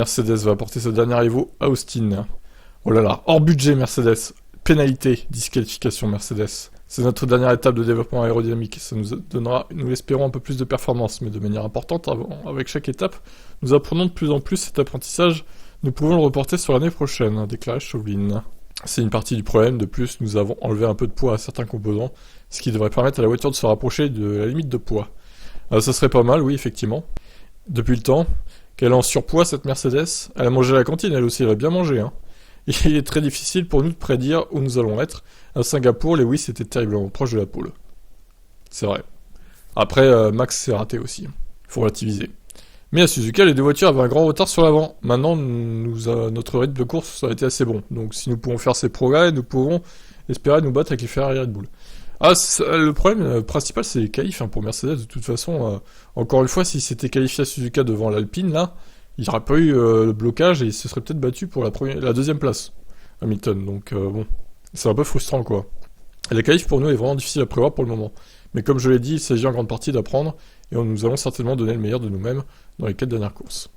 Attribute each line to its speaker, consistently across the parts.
Speaker 1: Mercedes va apporter sa dernière Evo à Austin. Oh là là, hors budget Mercedes. Pénalité, disqualification Mercedes. C'est notre dernière étape de développement aérodynamique. Ça nous donnera, nous l'espérons, un peu plus de performance, mais de manière importante. Avec chaque étape, nous apprenons de plus en plus cet apprentissage. Nous pouvons le reporter sur l'année prochaine, a déclaré Chauvelin. C'est une partie du problème. De plus, nous avons enlevé un peu de poids à certains composants, ce qui devrait permettre à la voiture de se rapprocher de la limite de poids. Ça serait pas mal, oui, effectivement. Depuis le temps qu'elle est en surpoids, cette Mercedes, elle a mangé à la cantine, elle aussi, elle a bien mangé, hein. Il est très difficile pour nous de prédire où nous allons être. À Singapour, Lewis était terriblement proche de la pole. C'est vrai. Après, Max s'est raté aussi. Faut relativiser. Mais à Suzuka, les deux voitures avaient un grand retard sur l'avant. Maintenant, notre rythme de course a été assez bon. Donc si nous pouvons faire ces progrès, nous pouvons espérer nous battre avec les Ferrari Red Bull. Le problème principal, c'est les qualifs, hein, pour Mercedes. De toute façon, encore une fois, si c'était qualifié à Suzuka devant l'Alpine, là, il n'y aurait pas eu le blocage et il se serait peut-être battu pour la deuxième place, Hamilton. Donc bon, c'est un peu frustrant, quoi. Et la qualif pour nous est vraiment difficile à prévoir pour le moment. Mais comme je l'ai dit, il s'agit en grande partie d'apprendre et nous allons certainement donner le meilleur de nous-mêmes dans les 4 dernières courses.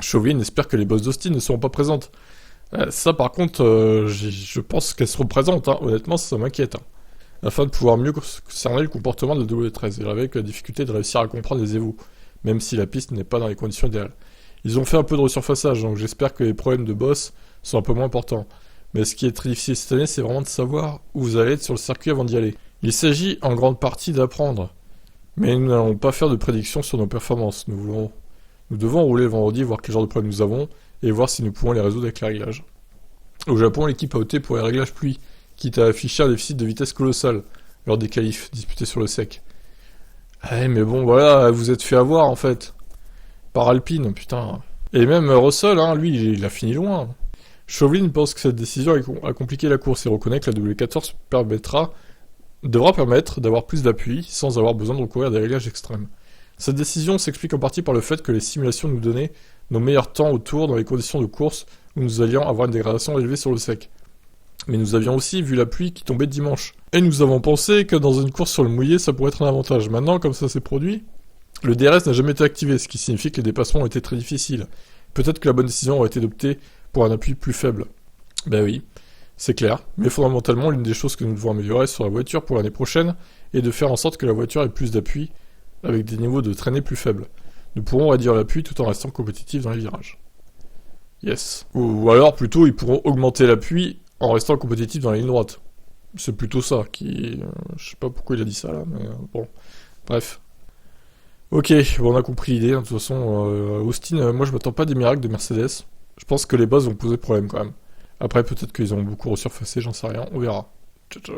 Speaker 1: Chauvelin espère que les boss d'Austin ne seront pas présentes. Ça, par contre, je pense qu'elles seront présentes, hein. Honnêtement, ça m'inquiète, hein. Afin de pouvoir mieux cerner le comportement de la W13 et avec la difficulté de réussir à comprendre les évos, même si la piste n'est pas dans les conditions idéales. Ils ont fait un peu de resurfaçage, donc j'espère que les problèmes de boss sont un peu moins importants. Mais ce qui est très difficile cette année, c'est vraiment de savoir où vous allez être sur le circuit avant d'y aller. Il s'agit en grande partie d'apprendre. Mais nous n'allons pas faire de prédictions sur nos performances. Nous devons rouler le vendredi, voir quel genre de problèmes nous avons, et voir si nous pouvons les résoudre avec les réglages. Au Japon, l'équipe a opté pour les réglages pluie, quitte à afficher un déficit de vitesse colossal lors des qualifs disputés sur le sec. Mais bon, voilà, vous êtes fait avoir, en fait. Par Alpine, putain. Et même Russell, hein, lui, il a fini loin. Chauvelin pense que cette décision a compliqué la course et reconnaît que la W14 devra permettre d'avoir plus d'appui sans avoir besoin de recourir à des réglages extrêmes. Cette décision s'explique en partie par le fait que les simulations nous donnaient nos meilleurs temps au tour dans les conditions de course où nous allions avoir une dégradation élevée sur le sec. Mais nous avions aussi vu la pluie qui tombait dimanche. Et nous avons pensé que dans une course sur le mouillé, ça pourrait être un avantage. Maintenant, comme ça s'est produit, le DRS n'a jamais été activé, ce qui signifie que les dépassements ont été très difficiles. Peut-être que la bonne décision aurait été d'opter pour un appui plus faible. Ben oui, c'est clair. Mais fondamentalement, l'une des choses que nous devons améliorer sur la voiture pour l'année prochaine est de faire en sorte que la voiture ait plus d'appui avec des niveaux de traînée plus faibles. Nous pourrons réduire l'appui tout en restant compétitifs dans les virages. Yes. Ou alors, plutôt, ils pourront augmenter l'appui en restant compétitif dans la ligne droite. C'est plutôt ça qui... je sais pas pourquoi il a dit ça là, mais bon. Bref. Ok, bon, on a compris l'idée. De toute façon, Austin, moi je m'attends pas à des miracles de Mercedes. Je pense que les boss vont poser problème quand même. Après, peut-être qu'ils ont beaucoup resurfacé, j'en sais rien. On verra. Ciao, ciao.